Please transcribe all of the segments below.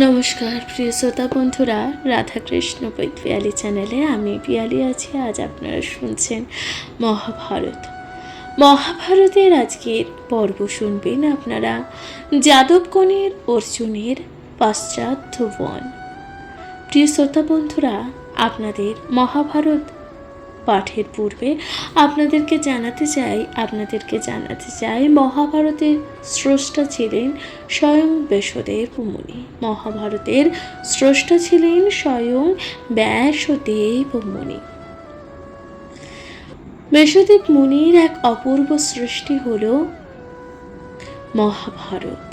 নমস্কার প্রিয় শ্রোতা বন্ধুরা, রাধাকৃষ্ণ পিয়ালি চ্যানেলে আমি পিয়ালি আছি। আজ আপনারা শুনছেন মহাভারতের আজকের পর্ব শুনবেন আপনারা যাদবগণের অর্জুনের পাশ্চাত্য বন। প্রিয় শ্রোতা বন্ধুরা, আপনাদের মহাভারত পাঠের পূর্বে আপনাদেরকে জানাতে চাই মহাভারতের স্রষ্টা ছিলেন স্বয়ং ব্যাসদেব মুনি। মহাভারতের স্রষ্টা ছিলেন স্বয়ং ব্যাসদেব মুনি। ব্যাসদেব মুনির এক অপূর্ব সৃষ্টি হল মহাভারত।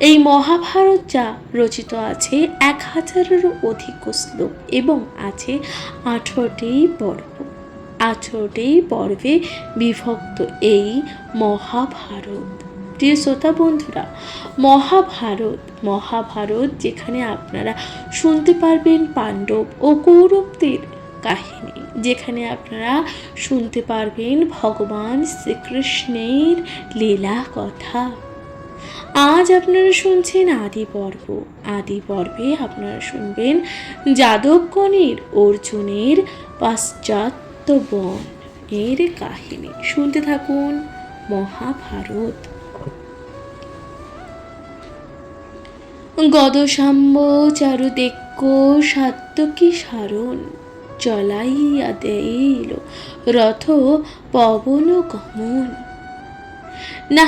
এই মহাভারত যা রচিত আছে 1000-এরও অধিক শ্লোক এবং আছে 18টি পর্ব। 18টি পর্বে বিভক্ত এই মহাভারত। প্রিয় শ্রোতা বন্ধুরা, মহাভারত যেখানে আপনারা শুনতে পারবেন পাণ্ডব ও কৌরবদের কাহিনী, যেখানে আপনারা শুনতে পারবেন ভগবান শ্রীকৃষ্ণের লীলা কথা। আজ আপনারা শুনছেন আদি পর্বে আপনারা শুনবেন যাদবগণের অর্জুনের পাশ্চাত্য বন এর কাহিনী। শুনতে থাকুন মহাভারত। গদসাম্য চারুদেক্য সাত্যকী সারণ চলাইয়া দেইল রথ পবন গমন। না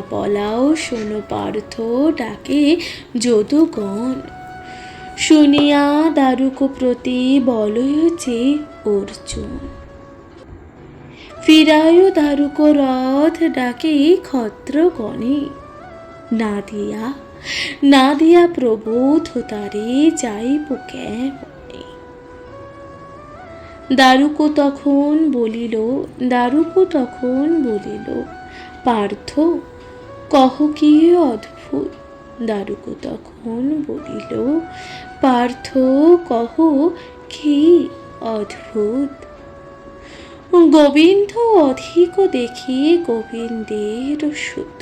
পলাও শোনো পার্থ ডাকে যদুগণ। শুনিয়া দারুক প্রতি বলয়ছে অর্জুন। ফিরায় দারুক রথ ডাকে ক্ষত্রগণে। না দিয়া প্রবোধ তারে যাইব কেমনে। দারুক তখন বলিল পার্থ কহ কি অদ্ভুত। দারুক তখন বলিল পার্থ কহ কি অদ্ভুত। গোবিন্দ অধিক দেখি গোবিন্দের সুত।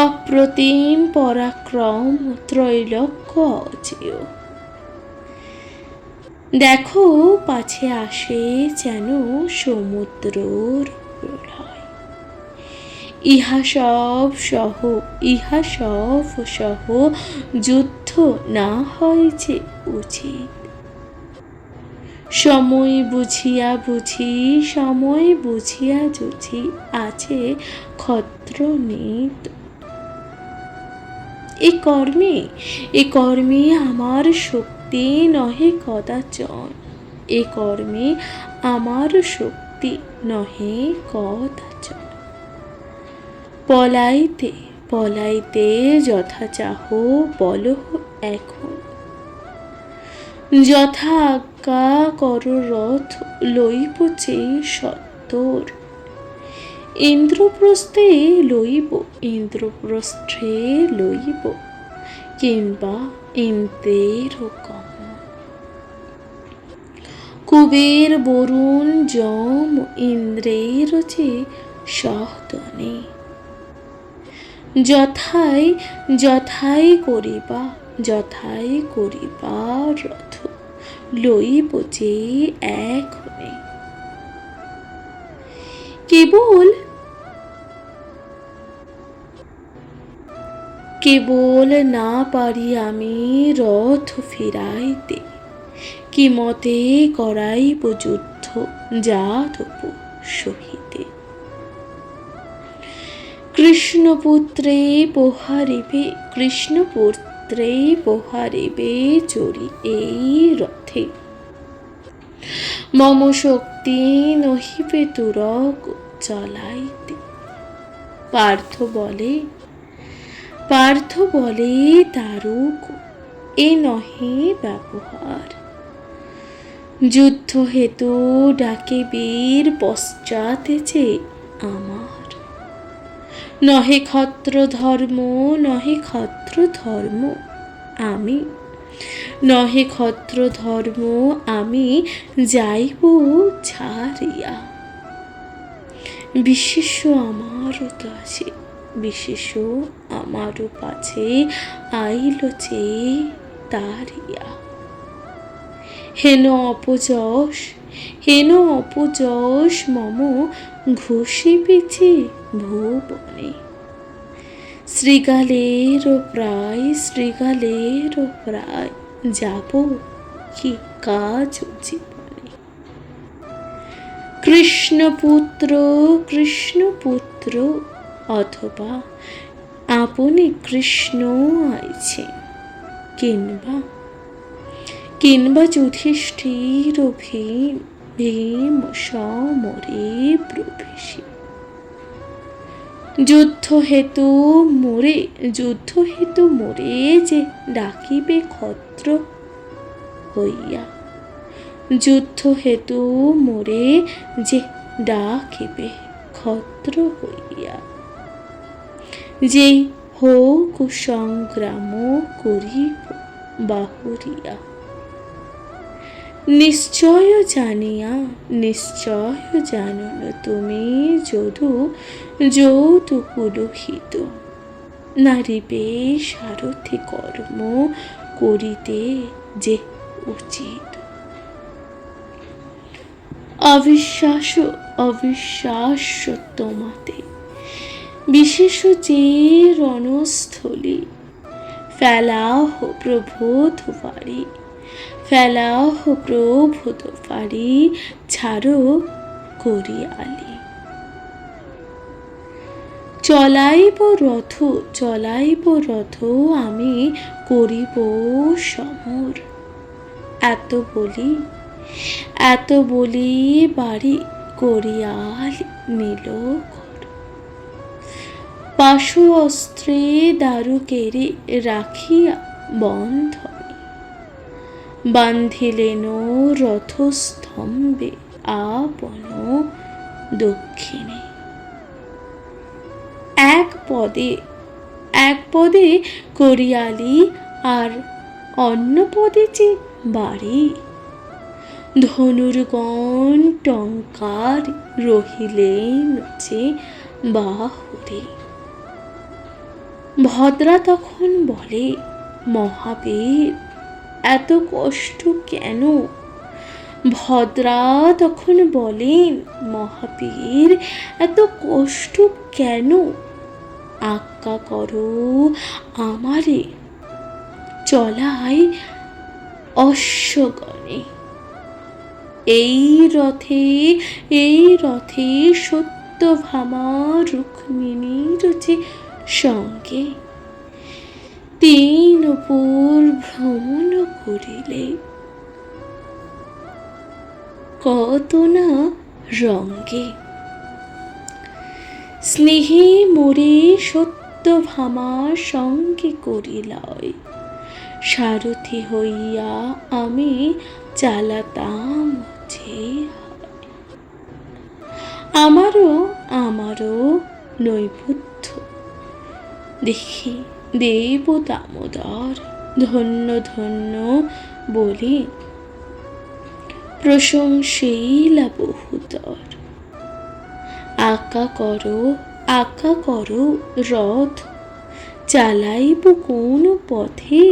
অপ্রতিম পরাক্রম ত্রৈলোক্য অজেয়। দেখো পাছে আসে যেন সমুদ্রর প্রলয়। ইহা সব সহ যুদ্ধ না হয় যে উচিত। সময় বুঝিয়া জুঝি আছে ক্ষত্রনীত। এ কর্মে আমার শক্তি নহে কদাচন। পলাইতে যথা চাহ বল এখন। যথা আজ্ঞা কর রথ লইব যে সত্তর। ইন্দ্রপ্রস্থে লইব কিংবা ইন্দ্রের গমন। কুবের বরুণ যম ইন্দ্রের যে সহদনে। যথাই করিবা রথ লইব যে এখনে। কেবল না পারি আমি রথ ফিরাইতে। কি মতে করাইব যুদ্ধ যাদব সহিতে। কৃষ্ণপুত্রে পোহারিবে চড়ি এই রথে। মম শক্তি নহিবে তুরগ চলাইতে। পার্থ বলে দারুক এ নহে ব্যবহার। যুদ্ধ হেতু ডাকে বীর পশ্চাতে যে আমার। নহে ক্ষত্র ধর্ম আমি যাইব ছাড়িয়া। বিশেষ আমারও তো আছে বিশেষ আমারও পাছে আইল চেয়ে তারিয়া। হেন অপযশ মম ঘষি পিছি ভুবনে। শৃগালেরও প্রায় যাব কি কাজ জীবনে। কৃষ্ণপুত্র অথবা আপনি কৃষ্ণ আইছেন, কিংবা যুধিষ্ঠির ও ভীম সমরে প্রবেশী। যুদ্ধ হেতু মোরে যে ডাকিবে ক্ষত্র হইয়া। যুদ্ধ হেতু মোরে যে ডাকিবে ক্ষত্র হইয়া। যেই হোক সংগ্রাম করিব বাহুরিয়া। নিশ্চয় জানন তুমি যৌতুকুলহিত। নারীবে সারথি কর্ম করিতে যে উচিত। অবিশ্বাস্য তোমাতে বিশেষ যে রণস্থলী। ফেলাহ প্রভূত ফাড়ি ছাড়ো করিয়ালি। চলাইব রথ আমি করিব সমর। এত বলি বাড়ি করিয়াল নিল ঘর। পাশু অস্ত্রে দারুকেরে রাখিয়া বন্ধনে। বান্ধিলেন রথস্তম্ভে আপন দক্ষিণে। এক পদে করিয়ালি আর অন্য পদে যে বাড়ি। ধনুর্গণ টঙ্কার রহিলেন যে বাহুরে। ভদ্রা তখন বলে, মহাবীর এত কষ্ট কেন? ভদ্রা তখন বলেন, মহাবীর এত কষ্ট কেন? আজ্ঞা করো আমারে চলাই অশ্বগণে। এই রথে সত্যভামা রুক্মিণীর যে সঙ্গে 3 পুর ভ্রমণ করিলে। কত না রঙ্গে স্নেহে মোরে সত্যভামার সঙ্গে করিলয়। সারথি হইয়া আমি চালাতাম যে। আমারও নৈপুত্য দেখি দেব দামোদর। ধন্য বলি প্রশংসিলা বহুতর। আজ্ঞা করো রথ চালাইব কোন পথে।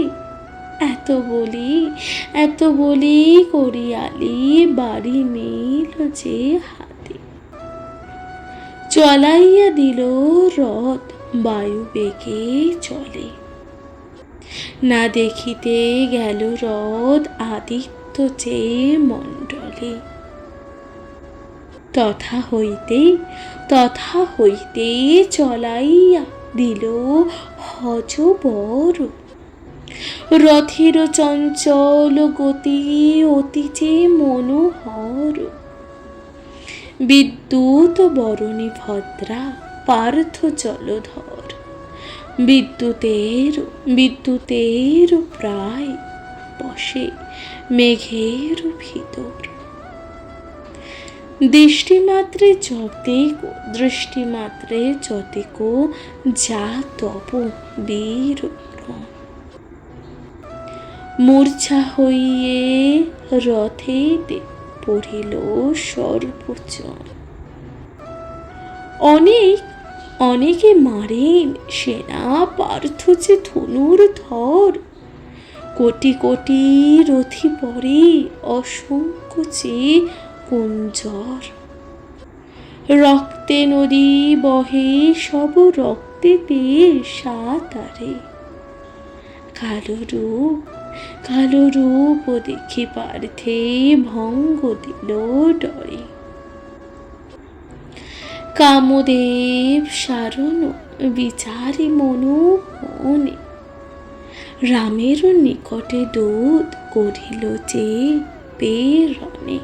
এত বলি করিয়ালি বাড়ি নিল যে হাতে। চলাইয়া দিল রথ বায়ুবেগে চলে। না দেখিতে গেল রথ আদিত্য যে মণ্ডলে। তথা হইতে চলাইয়া দিল হযবর। রথের চঞ্চল গতি অতি যে মনোহর। বিদ্যুৎ বরণী ভদ্রা পার্থ জলধর। বিদ্যুতের প্রায় বসে মেঘের ভিতর। দৃষ্টিমাত্রে যতেক যা তব বীর। মূর্ছা হইয়ে রথেতে পড়িল সর্বজন। অনেকে মারেন সেনা পার্থ যে ধনুর ধর, কোটি কোটি রথি পরে অসংখ্য যে কুঞ্জর। রক্তে নদী বহে সব রক্তেতে সাঁতারে, কালো রূপ দেখি পার্থে ভঙ্গ দিল ডরে। কামদেব সারণ বিচারে মনে, রামের নিকটে দূত করিল যে প্রেরণে।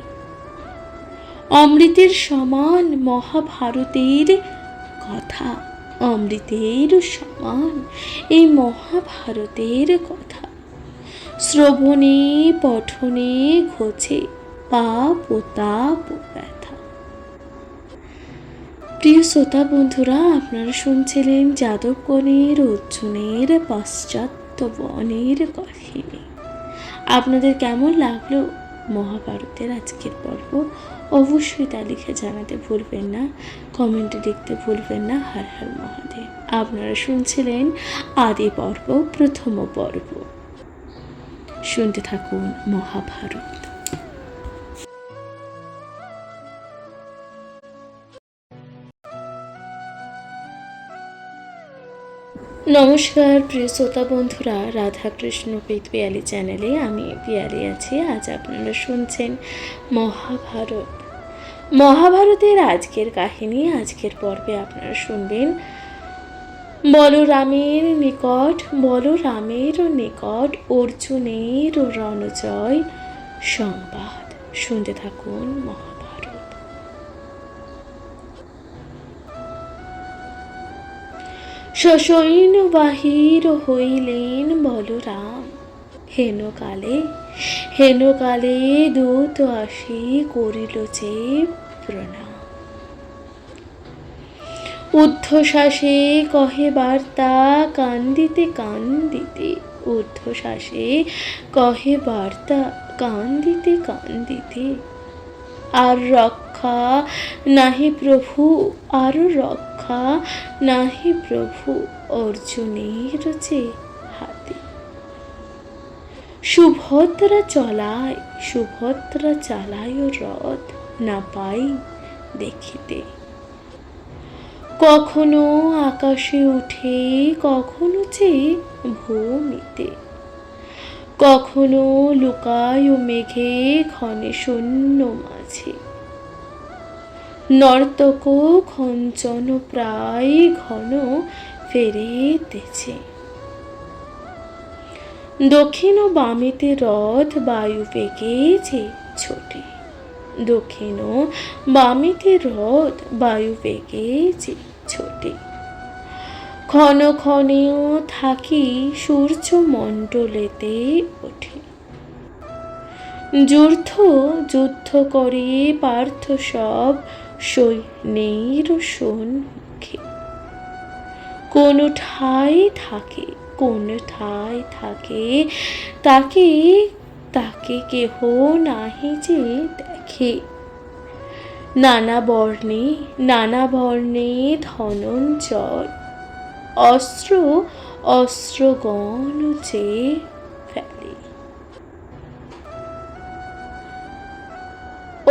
অমৃতের সমান মহাভারতের কথা, অমৃতের সমান এই মহাভারতের কথা, শ্রবণে পঠনে ঘোচে পাপ ও তাপ ও ব্যথা। প্রিয় শ্রোতা বন্ধুরা, আপনারা শুনছিলেন যাদবগণের অর্জুনের পাশ্চাত্য বনের কাহিনী। আপনাদের কেমন লাগলো মহাভারতের আজকের পর্ব? অবশ্যই তা লিখে জানাতে ভুলবেন না, কমেন্টে লিখতে ভুলবেন না। হর হর মহাদেব। আপনারা শুনছিলেন আদি পর্ব, প্রথম পর্ব। শুনতে থাকুন মহাভারত। নমস্কার প্রিয় শ্রোতা বন্ধুরা, রাধাকৃষ্ণ পিয়ালি চ্যানেলে আমি পিয়ালি আছি। আজ আপনারা শুনছেন মহাভারতের আজকের কাহিনী। আজকের পর্বে আপনারা শুনবেন বলরামের নিকট অর্জুনের রণজয় সংবাদ। শুনতে থাকুন মহাভারত। সসৈন্য বাহির হইলেন বলরাম, হেনকালে দূত আসি করিল যে প্রণাম। ঊর্ধ্বশ্বাসে কহে বার্তা কান্দিতে কান্দিতে, ঊর্ধ্বশ্বাসে কহে বার্তা কান্দিতে কান্দিতে। আর রক্ষা নাহি প্রভু অর্জুনের যে হাতে। সুভদ্রা চালায় রথ না পাই দেখিতে। কখনো আকাশে উঠে কখনো যে ভূমিতে, কখনো লুকায় মেঘে ক্ষণে শূন্য মাঝে। নর্তক খঞ্চন প্রায় ঘন ফেরিতেছে। দক্ষিণ ও বামেতে রথ বায়ু বেগে যে ছোটে, দক্ষিণ ও বামেতে রথ বায়ু বেগে যে ছোটে। ক্ষণ ক্ষণেও থাকি সূর্য মণ্ডলেতে ওঠে। যুদ্ধ করে পার্থ সব সৈন্যের সম্মুখে। কোন ঠায় থাকে তাকে কেহ নাহি যে দেখে। নানা বর্ণে ধনঞ্জয় অস্ত্রগণ যে ফেলে।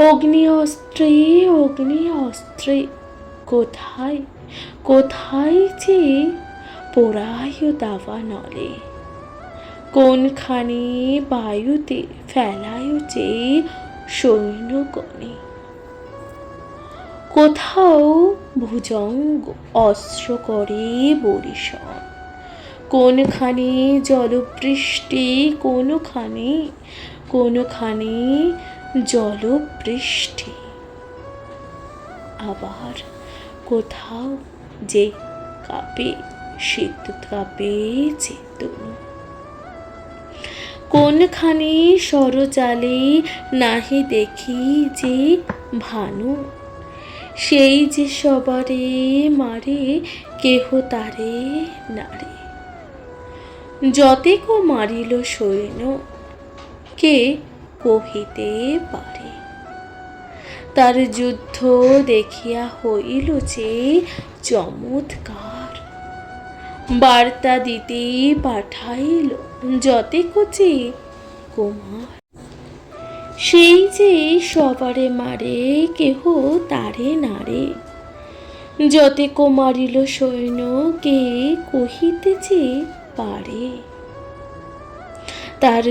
অগ্নি অস্ত্রে কোথায় যে পোড়ায় দাবানলে। কোনখানে বায়ুতে ফেলায় যে সৈন্যগণে। কোথাও ভুজঙ্গ অস্ত্র করে বরিশন, কোনখানে জলবৃষ্টি, কোনখানে জলবৃষ্টি। আবার কোথাও যে কাঁপে শীত কাঁপে যে তনু। কোনখানে সরজালে নাহি দেখি যে ভানু। সেই যে সবারে মারে কেহ তারে নারে। যতেক মারিল সৈন্য কে কহিতে পারে। তার যুদ্ধ দেখিয়া হইল যে চমৎকার। বার্তা দিতে পাঠাইল যতে কচি কুমার। সেই যে সবারে মারে কেহ তারে নারে, যতে কুমারিল সৈন্য কে কহিতেছে পারে। তার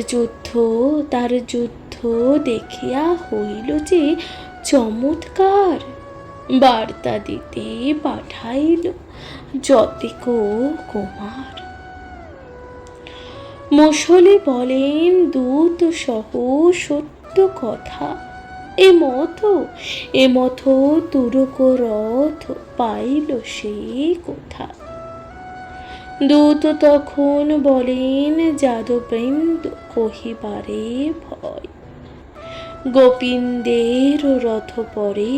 যুদ্ধ দেখিয়া হইল যে চমৎকার। বার্তা দিতে পাঠাইল যতেক কুমার। মুসলে বলেন দূত সহ সত্য কথা, এ মত তুরক রথ পাইল সে কোথা। দূত তখন বলেন যাদবৃন্দ কহিবারে ভয়, গোপিন্দের রথ পরে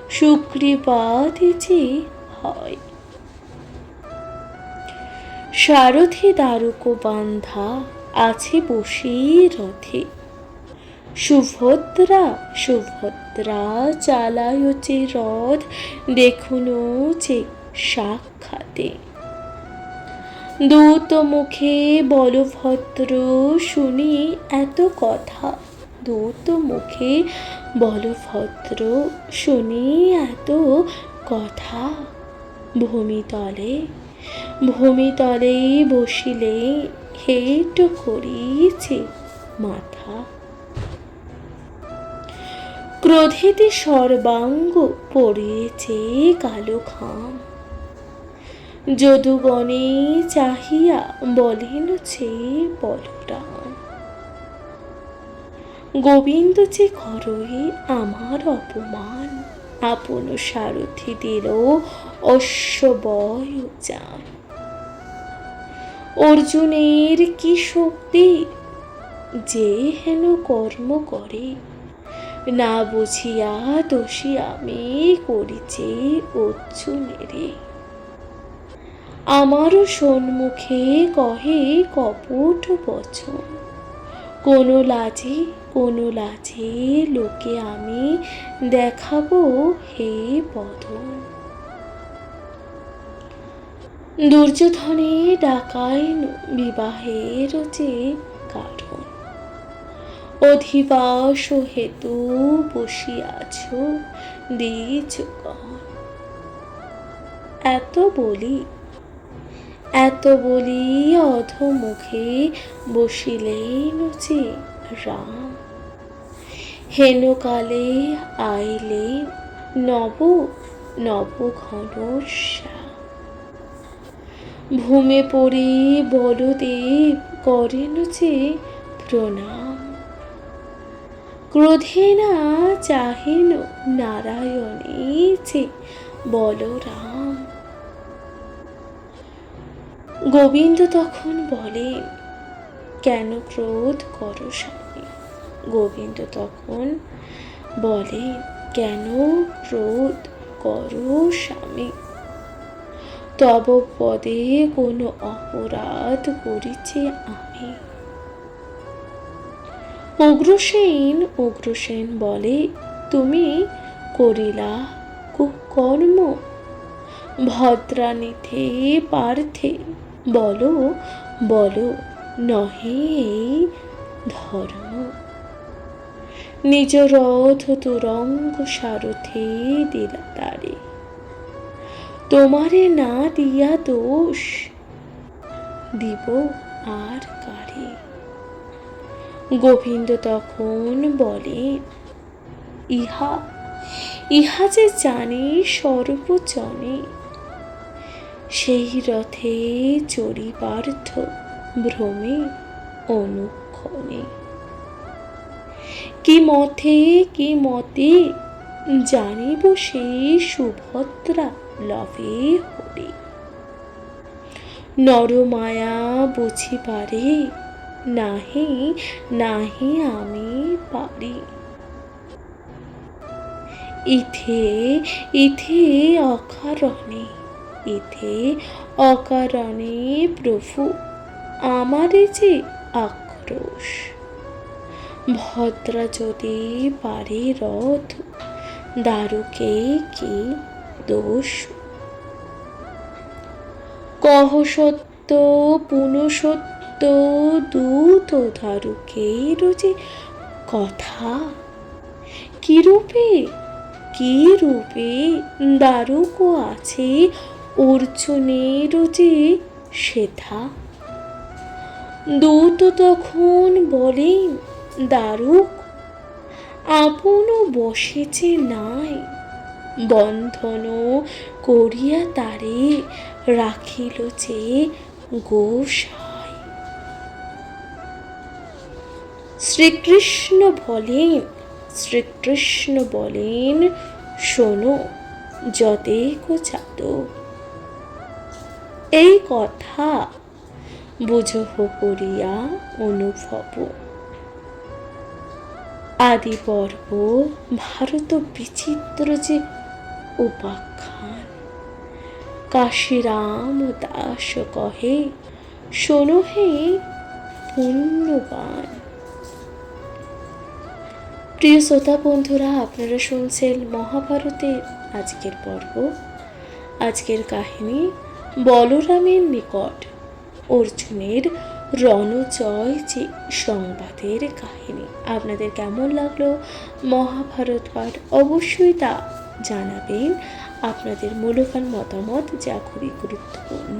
সুগ্রীবাদি যে হয়। সারথি দারুক বান্ধা আছে বসে রথে, সুভদ্রা চালায়ছে রথ দেখুন যে সাক্ষাতে। দূত মুখে বলভদ্র শুনি এত কথা, দূত মুখে বলভদ্র শুনি এত কথা। ভূমিতলে বসিলে হেট করিছে মাথা। ক্রোধেতে সর্বাঙ্গ পড়িয়েছে কালো ঘাম, যদুবনে চাহিয়া বলেন যে বলরাম। গোবিন্দ যে করই আমার অপমান, আপন সারথি দিল অশ্ববয় যান। অর্জুনের কি শক্তি যে হেন কর্ম করে, না বুঝিয়া দোষী আমি করিছে অর্জুনেরে। আমারও সম্মুখে কহে কপট বচন, কোনো লাজে লোকে আমি দেখাবো হে বদন। দুর্যোধনে ডাকাইন বিবাহের যে কারণ, অধিবাস হেতু বসিয়াছ দ্বিজগণ। এত বলি অধমুখে বসিলেন যে রাম। হেন কালে আইলেন নব ঘনশ্যাম। ভূমে পড়ে বলদেব করেন যে প্রণাম। ক্রোধে না চাহেন নারায়ণে যে বলরাম। গোবিন্দ তখন বলেন কেন ক্রোধ করো স্বামী। গোবিন্দ তখন বলেন কেন ক্রোধ করো স্বামী। তব পদে কোনো অপরাধ করিছে আমি। উগ্রসেন বলে তুমি করিলা কুকর্ম, ভদ্রানিথে পার্থে বলো নহে এই ধর্ম। নিজ রথ তুরঙ্গ সারথে দিলা তারে, তোমারে না দিয়া দোষ দিব আর কারে। গোবিন্দ তখন বলেন ইহা যে জানি সর্বজনে, সেই রথে চড়িবার্থ ভ্রমে অনুক্ষণে। কি মতে জানিব সেই সুভদ্রা লভে হরে। নরমায়া বুঝিবারে নাহি আমি পারি। ইথে অকারণে প্রভু আমারে যে আক্রোশ। ভদ্রা যদি পারে রথ দারুকে কি দোষ? কহ সত্য পুনঃসত্য দূত দারুকের যে কথা, কি রূপে কি রূপে দারুক আছে অর্জুনের যে সেথা। দূত তখন বলেন দারুক, আপন বসেছে নাই, বন্ধন করিয়া তারে রাখিল যে গোসাই। শ্রীকৃষ্ণ বলেন শোনো যদেক যাদব, এই কথা বুঝহ করিয়া অনুভব। আদি পর্ব ভারত বিচিত্র যে উপাখ্যান, কাশীরাম দাস কহে শোনো হে পুণ্যবান। প্রিয় শ্রোতা বন্ধুরা, আপনারা শুনছেন মহাভারতের আজকের পর্ব, আজকের কাহিনী বলরামের নিকট অর্জুনের রণজয় যে সংবাদের কাহিনী। আপনাদের কেমন লাগলো মহাভারত পাঠ অবশ্যই তা জানাবেন, আপনাদের মূল্যবান মতামত যা খুবই গুরুত্বপূর্ণ।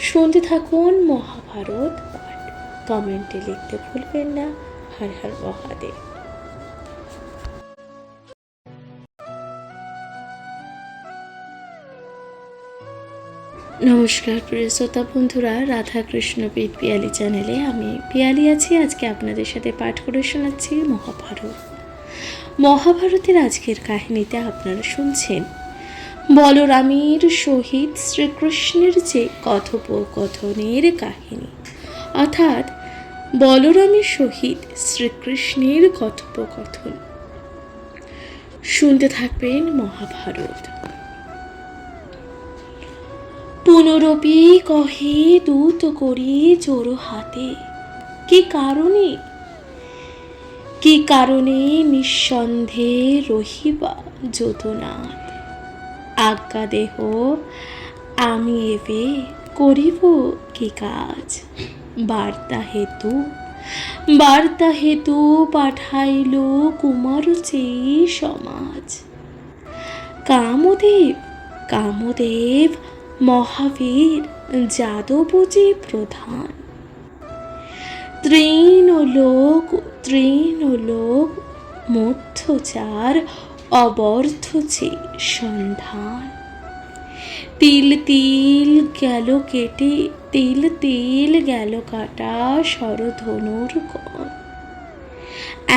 শুনতে থাকুন মহাভারত পাঠ, কমেন্টে লিখতে ভুলবেন না। হর হর মহাদেব। নমস্কার প্রিয় শ্রোতা বন্ধুরা, রাধাকৃষ্ণ পীঠ পিয়ালি চ্যানেলে আমি পিয়ালি আছি। আজকে আপনাদের সাথে পাঠ করে শোনাচ্ছি মহাভারতের আজকের কাহিনীতে আপনারা শুনছেন বলরামের সহিত শ্রীকৃষ্ণের যে কথোপকথনের কাহিনী, অর্থাৎ বলরামের সহিত শ্রীকৃষ্ণের কথোপকথন। শুনতে থাকবেন মহাভারত। পুনরপি কহে দূত করি জোর হাতে, কি কারণে নিঃসন্দেহে রহিবা যদুনাথ। আজ্ঞা দেহ আমি এবে করিব কি কাজ। বার্তা হেতু পাঠাইল কুমার চেয়ে সমাজ। কামদেব মহাবীর যাদব যে প্রধান। তৃণলোক মধ্যচার অবর্থ যে সন্ধান। তিল গেল কাটা শরধনুর কণ।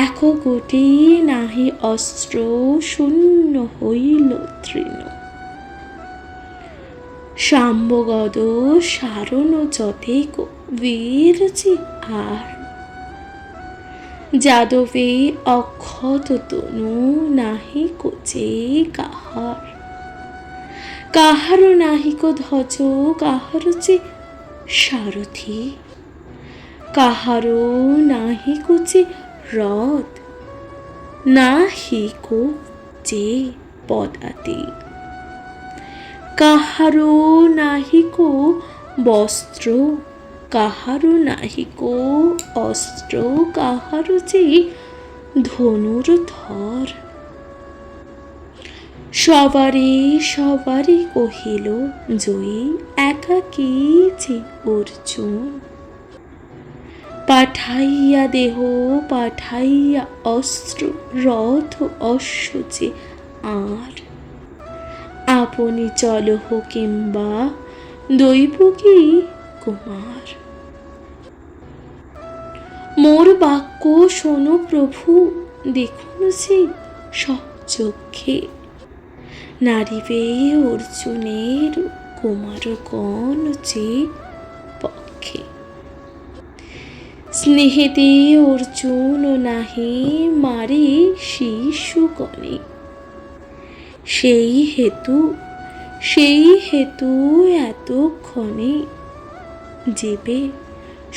এক গোটি নাহি অস্ত্র শূন্য হইল তৃণ। শাম্বগদ সারণ যতেক বীর যে আর। যাদবে অক্ষত তনু নাহি কোচে কাহার নাহিক ধ্বজ কাহার যে সারথি। কাহারও নাহিক যে রথ নাহিক যে পদাতি। কাহারও নাহিক বস্ত্র কাহারও নাহিক অস্ত্র কাহারও যে ধনুর্ধর। সবারই কহিল জয়ী একাকী যে অর্জুন। পাঠাইয়া দেহ পাঠাইয়া অস্ত্র রথ অশ্ব যে আর। আপনি চলহ কিংবা দৈবকী কুমার। মোর বাক্য শোনো প্রভু, দেখুন সে সচক্ষে। নারিবে অর্জুনের কুমারগণ যে পক্ষে। স্নেহেতে অর্জুন নাহি মারে শিশুগণে। সেই হেতু এতক্ষণে জীবে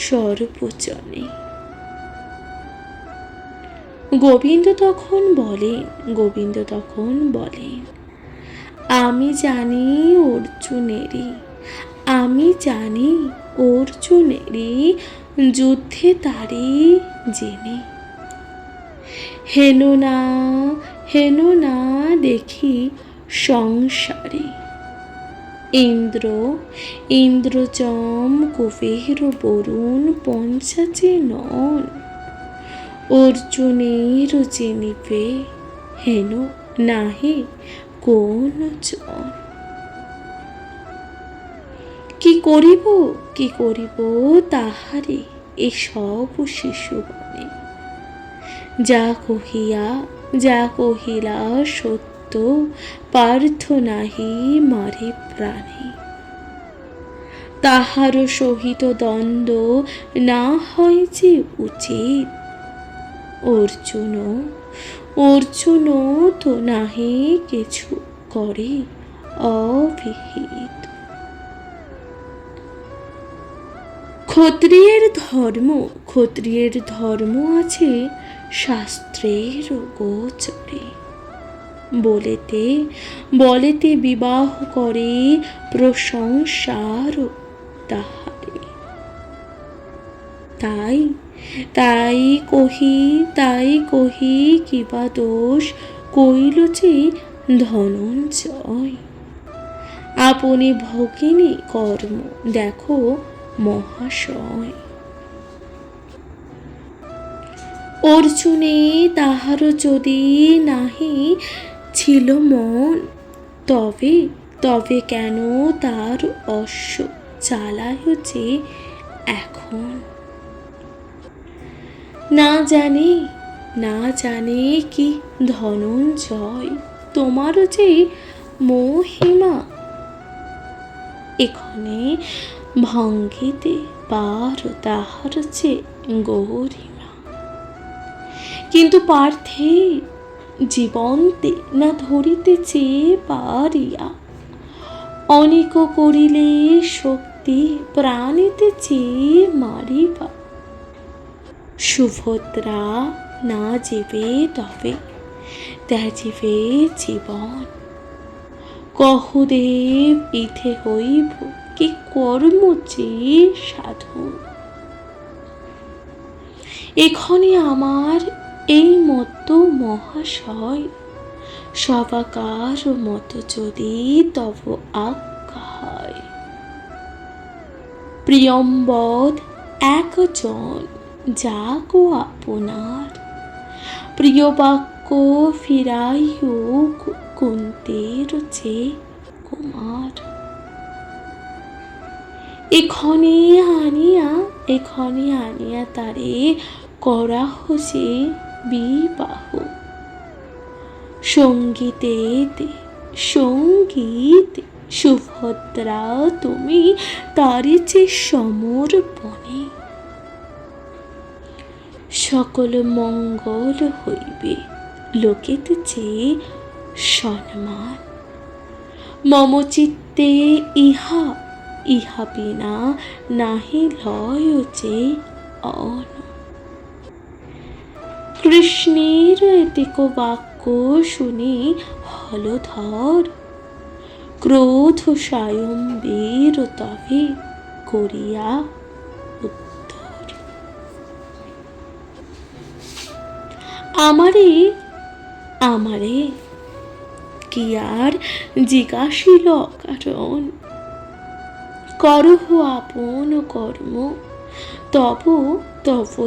সর্বজনে। গোবিন্দ তখন বলেন, আমি জানি অর্জুনেরই যুদ্ধে তারি জেনে। হেন না দেখি সংসারে ইন্দ্রজম কুবের বরুণ পঞ্চাচে নন। অর্জুনের জেনিবে হেন নাহি কোন জন। কি করিব তাহারে এসব শিশুগণে। যা কহিলা সত্য পার্থ নাহি মারে প্রাণে। তাহার সহিত দ্বন্দ্ব না হয় যে উচিত। অর্জুন তো নাহি কিছু করে অবিহিত। ক্ষত্রিয়ের ধর্ম আছে শাস্ত্রের গোচরে। বলেতে বিবাহ করে প্রশংসার তাহারে। তাই কহি কিবা দোষ কইল যে ধনঞ্জয়। আপনি ভগিনী কর্ম দেখো মহাশয়। অর্জুনে তাহার যদি নাহি ছিল মন, তবে কেন তার অশ্ব চালায় যে এখন। না জানে কি ধনঞ্জয় তোমার যে মহিমা। এখানে ভঙ্গিতে পার তাহার যে গরিমা। কিন্তু পার্থে জীবন্তে না ধরিতে চেয়ে পারিয়া। অনেক করিলে শক্তি প্রাণীতে চেয়ে মারিবা। সুভদ্রা না জীবে তবে ত্যাজিবে জীবন। কহুদেব ইথে হইব কি কর্ম চেয়ে সাধন। এখানে আমার এই মতো মহাশয় সবাকার মতো যদি তব আজ্ঞা হয়। প্রিয়ম্বদ একজন যাগো আপনার। প্রিয় বাক্য ফিরাইও কুন্তের যে কুমার। এখনে আনিয়া তারে করাহ যে বিবাহ। সঙ্গীতে সুভদ্রা তুমি তারি যে সমর্পণে। সকল মঙ্গল হইবে লোকেতে চেয়ে সম্মান। মম চিত্তে ইহা বিনা নাহি লয় যে অন। কৃষ্ণের এতিক বাক্য শুনি হলধর। ক্রোধ স্বয়ম্বীর তবে করিয়া উত্তর। আমারে কি আর জিজ্ঞাসিল কারণ। করহ আপন কর্ম তব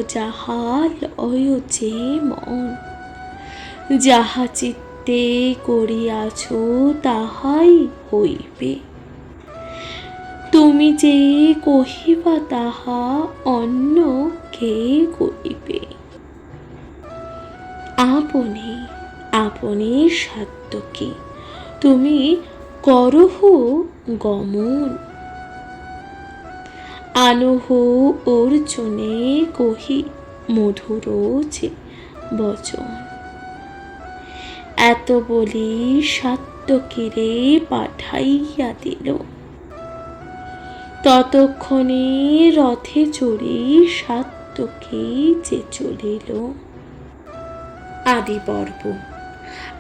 যাহা লয় যে মন। যাহা চিত্তে করিয়াছ তাহাই হইবে। তুমি যে কহিবা তাহা অন্য কে করিবে। আপনি সাত্যকে তুমি করহ গমন। আনহ অর্জুনে কহি মধুর যে বচন। এত বলি সাত্যকীরে পাঠাইয়া দিল। ততক্ষণে রথে চড়ি সাত্যকী যে চলিল। আদি পর্ব।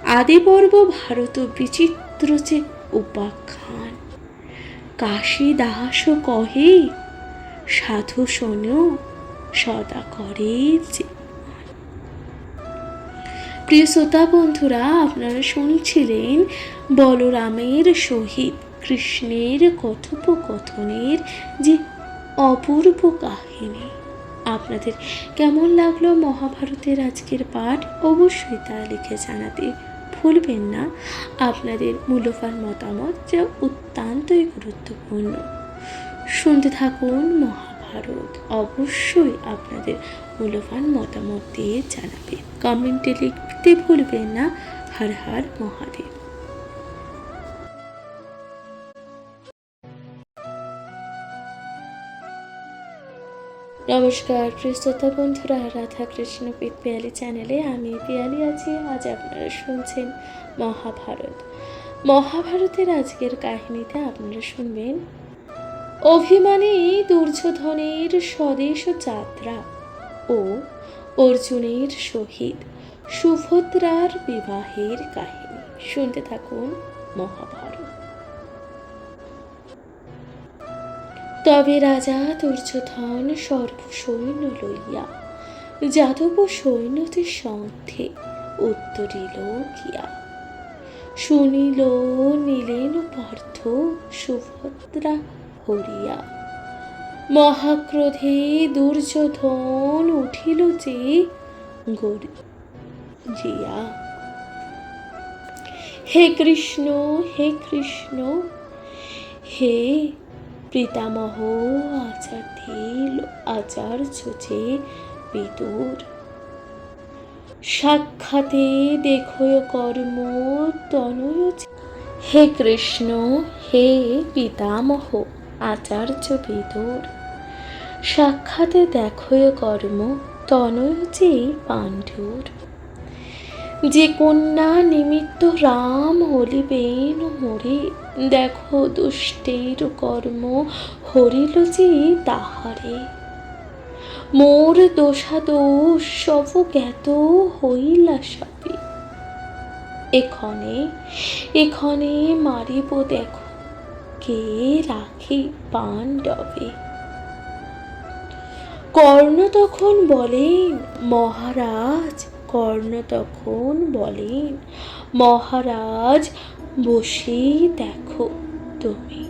আদি পর্ব ভারত বিচিত্র যে উপাখ্যান। কাশী দাস কহে সাধু শোনো সদা করে যে। প্রিয় শ্রোতা বন্ধুরা, আপনারা শুনছিলেন বলরামের সহিত কৃষ্ণের কথোপকথনের যে অপূর্ব কাহিনী। আপনাদের কেমন লাগলো মহাভারতের আজকের পাঠ? অবশ্যই তা লিখে জানাতে ভুলবেন না। আপনাদের মূল্যবান মতামত যা অত্যন্তই গুরুত্বপূর্ণ। শুনতে থাকুন মহাভারত। অবশ্যই আপনাদের মূল্যবান মতামত দিয়ে জানাবেন। কমেন্টে লিখতে ভুলবেন না। হর হর মহাদেব। নমস্কার প্রিয় শ্রোতা বন্ধুরা, রাধা কৃষ্ণ পিত পিয়ালি চ্যানেলে আমি পিয়ালি আছি। আজ আপনারা শুনছেন মহাভারত। মহাভারতের আজকের কাহিনীতে আপনারা শুনবেন অভিমানী দুর্যোধনের স্বদেশ যাত্রা ও অর্জুনের সহিত সুভদ্রার বিবাহের কাহিনী। শুনতে থাকুন মহাভারত। তবে রাজা দুর্যোধন সর্বসৈন্য লইয়া যাদব সৈন্যদের সঙ্গে উত্তরিল গিয়া। শুনিল নিলেন পার্থ সুভদ্রা হরিয়া। মহাক্রোধে দুর্যোধন উঠিল যে গর্জিয়া। হে কৃষ্ণ, হে কৃষ্ণ, হে পিতামহ আচার্য যে বিদুর। সাক্ষাতে দেখো কর্ম তনয়। হে কৃষ্ণ, হে পিতামহ আচার্য বিদুর। সাক্ষাতে দেখো কর্ম তনয় যে পাণ্ডুর। যে কন্যা নিমিত্ত রাম হলিবেন মোরে। দেখো দুষ্টের কর্ম হরিল যে তাহারে। মোর দোষাদোষ সব জ্ঞাত হইলা সবে। এক্ষণে মারিব দেখো কে রাখে পাণ্ডবে। কর্ণ তখন বলেন মহারাজ, কর্ণ তখন বলেন মহারাজ, বসে দেখো তুমি।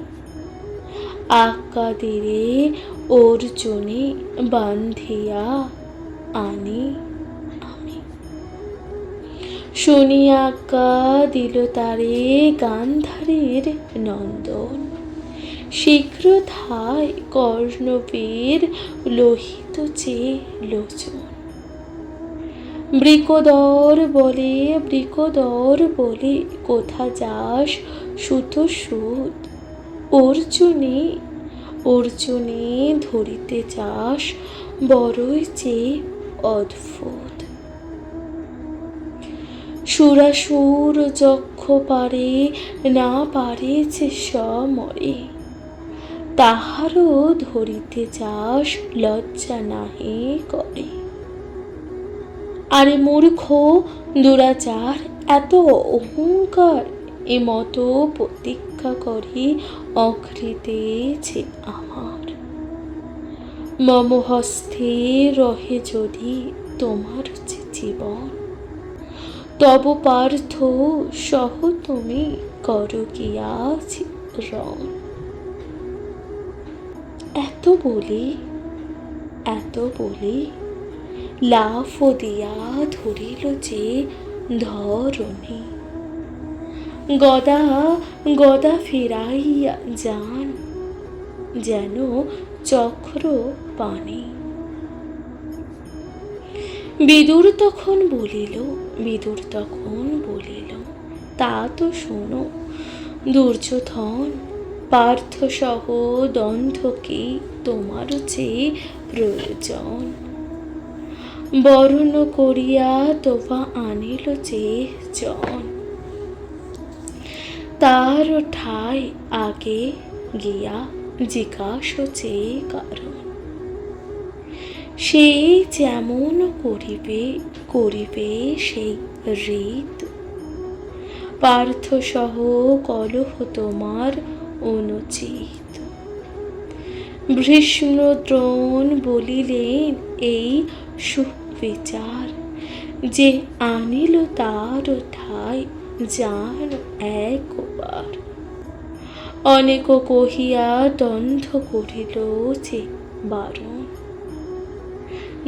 আজ্ঞা দিলে অর্জুনে বান্ধিয়া আনি আমি। শুনি আজ্ঞা দিল তারে গান্ধারের নন্দন। শীঘ্র ধায় কর্ণবীর লোহিত যে লোচন। বৃকোদর বলে কোথা যাস সুত সুত। অর্জুনে ধরিতে যাস বড়ই যে অদ্ভুত। সুরাসুর যক্ষ পারে না পারে যে সমরে। তাহারও ধরিতে যাস লজ্জা নাহি করে। আরে মূর্খ দুরাচার, এত অহংকার, এমত প্রতীক্ষা করি অকৃতেছে আমার। মম হস্তে রহে যদি তোমার যে জীবন। তব পার্থ সহ তুমি করো গিয়াছি রণ। এত বলি লাফ দিয়া ধরিল যে ধরণী। গদা ফিরাইয়া যান যেন চক্র পানি। বিদুর তখন বলিল তা তো শোনো দুর্যোধন। পার্থ সহ দ্বন্দ্বকে তোমার যে প্রয়োজন। বরণ করিয়া তোবা আনিল যে জন। তার ঠায় আগে গিয়া জিজ্ঞাসা যে কারণ। সে যেমন করিবে করিবে সেই ঋতু। পার্থ সহ কলহ তোমার অনুচিত। ভীষ্ম দ্রোণ বলিলেন এই সুবিচার, যে আনিল তার ঠাই জান একবার। অনেক কহিয়া দ্বন্দ্ব করিল যে বারণ,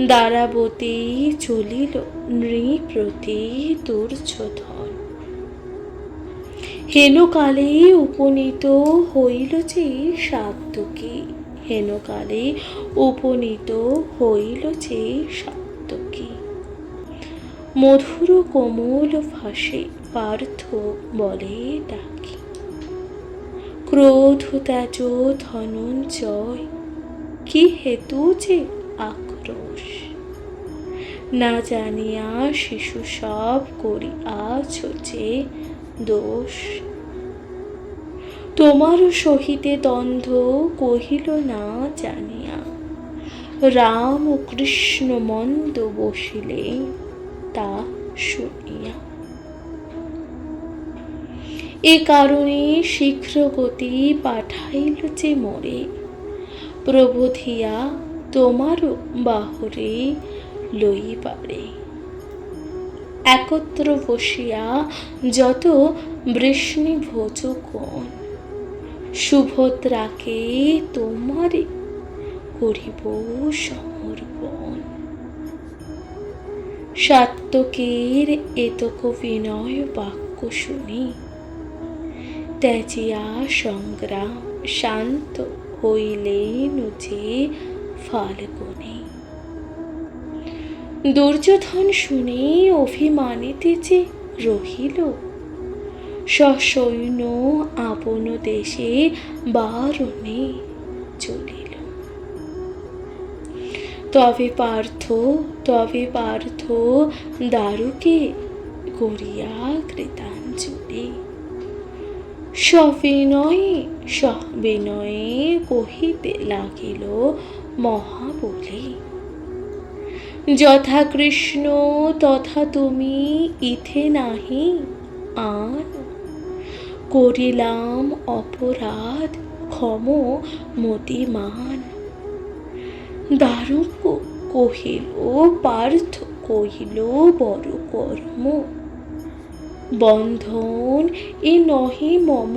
দ্বারাবতী চলিল নৃপ্রতি দুর্যোধন। হেনকালে উপনীত হইল যে সাত্যকী, হেনকালে উপনীত হইল যে সাত্যকী। মধুর কোমল ভাষে পার্থ বলে ডাকি, ক্রোধ ত্যাজ ধনঞ্জয়, কি হেতু যে আক্রোশ। না জানিয়া শিশু সব করিয়াছ যে দোষ। তোমার সহিতে দ্বন্দ্ব কহিল না জানিয়া, রাম ও কৃষ্ণ মন্দ বসিলে তা শুনিয়া। এ কারণে শীঘ্র গতি পাঠাইল যে মোরে, প্রবোধিয়া তোমার বাহরে লইবারে। একত্র বসিয়া যত বৃষ্ণিভোজগণ, সুভদ্রাকে তোমারে করিব সমর্পণ। সাত্যকীর এতক বিনয় বাক্য শুনি, ত্যাজিয়া সংগ্রাম শান্ত হইলেন যে ফাল্গুনে। দুর্যোধন শুনে অভিমানিতে যে রহিল, সসৈন্য আপন দেশে বারণে চলিল। তবে পার্থ দারুকে করিয়া কৃতাঞ্জলি, সবিনয়ে কহিতে লাগিল মহাবলী, যথা কৃষ্ণ তথা তুমি ইথে নাহি আন। করিলাম অপরাধ ক্ষম মতিমান। দারুক কহিল পার্থ কহিল বড় কর্ম, বন্ধন এ নহি মম,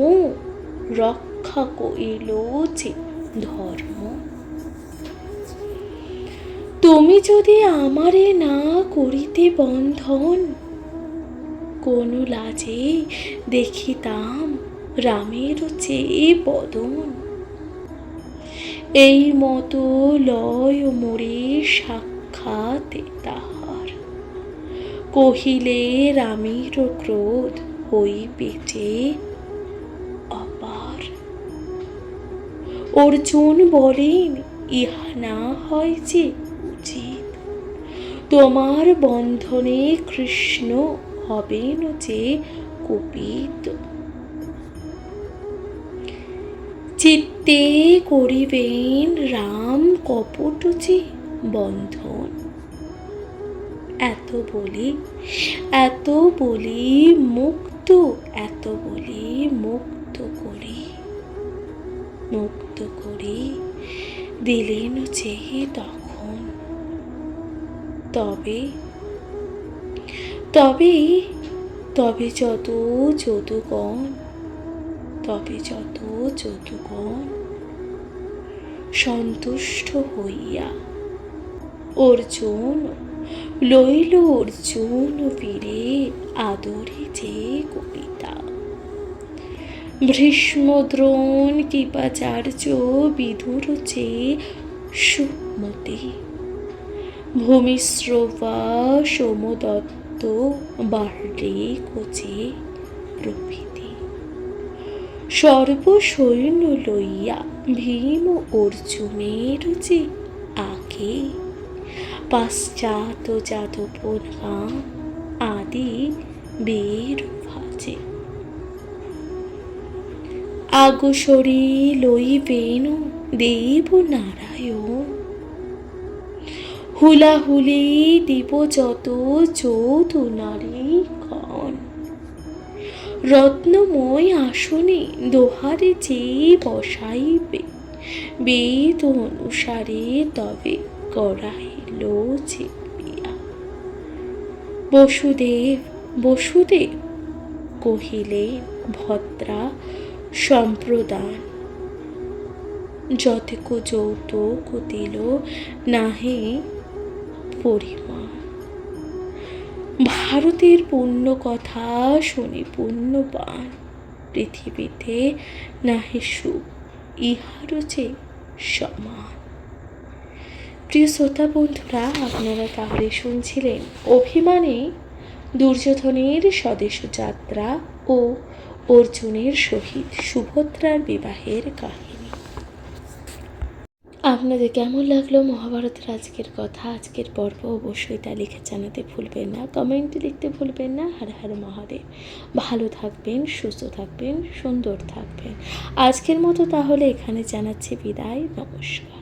রক্ষা কইল যে ধর্ম। তুমি যদি আমারে না করিতে বন্ধন, কোন লাজে দেখিতাম রামের চেয়ে বদন। এই মতো লয় মোরে সাক্ষাতে তাহার, কহিলে রামের ক্রোধ হইবে যে অপার। অর্জুন বলেন ইহা না হয় যে উচিত, তোমার বন্ধনে কৃষ্ণ হবেন যে কুপিত। চিত্তে করিবেন রাম কপট যে বন্ধন। এত বলি মুক্ত করি দিলেন যে তখন। তবে যত যদুগণ সন্তুষ্ট হইয়া অর্জুন লইল অর্জুন বীরে আদরে যে কবিতা। ভীষ্ম দ্রোণ কৃপাচার্য বিদুর যে সুমতি, ভূমিশ্রবা সোমদত্ত বার্লিক যে প্রভৃতি। সর্বসৈন্য লইয়া ভীম অর্জুনের যে আগে, পাশ্চাত্য যাদবগণ আদি বীর ভাজে। আগসরে লইবেন দেব নারায়ণ, হুলাহুলি দিব যত যৌথ নারীগণ, রত্নময় আসনে দোহারে চেয়ে বসাইবে, বেদ অনুসারে তবে গড়াইল চেপিয়া। বসুদেব বসুদেব কহিলেন ভদ্রা সম্প্রদান, যতেক যৌতুক দিল নাহি পরিমাণ। ভারতের পুণ্য কথা শুনি পুণ্যবান, পৃথিবীতে নাহি সুখ ইহার চেয়ে সমান। প্রিয় শ্রোতা বন্ধুরা, আপনারা তাহলে শুনছিলেন অভিমানে দুর্যোধনের স্বদেশ যাত্রা ও অর্জুনের সহিত সুভদ্রার বিবাহের কাহিনী। আপনাদের কেমন লাগলো মহাভারতের আজকের কথা, আজকের পর্ব? অবশ্যই তা লিখে জানাতে ভুলবেন না, কমেন্টে লিখতে ভুলবেন না। হর হর মহাদেব। ভালো থাকবেন, সুস্থ থাকবেন, সুন্দর থাকবেন। আজকের মতো তাহলে এখানে জানাচ্ছি বিদায়। নমস্কার।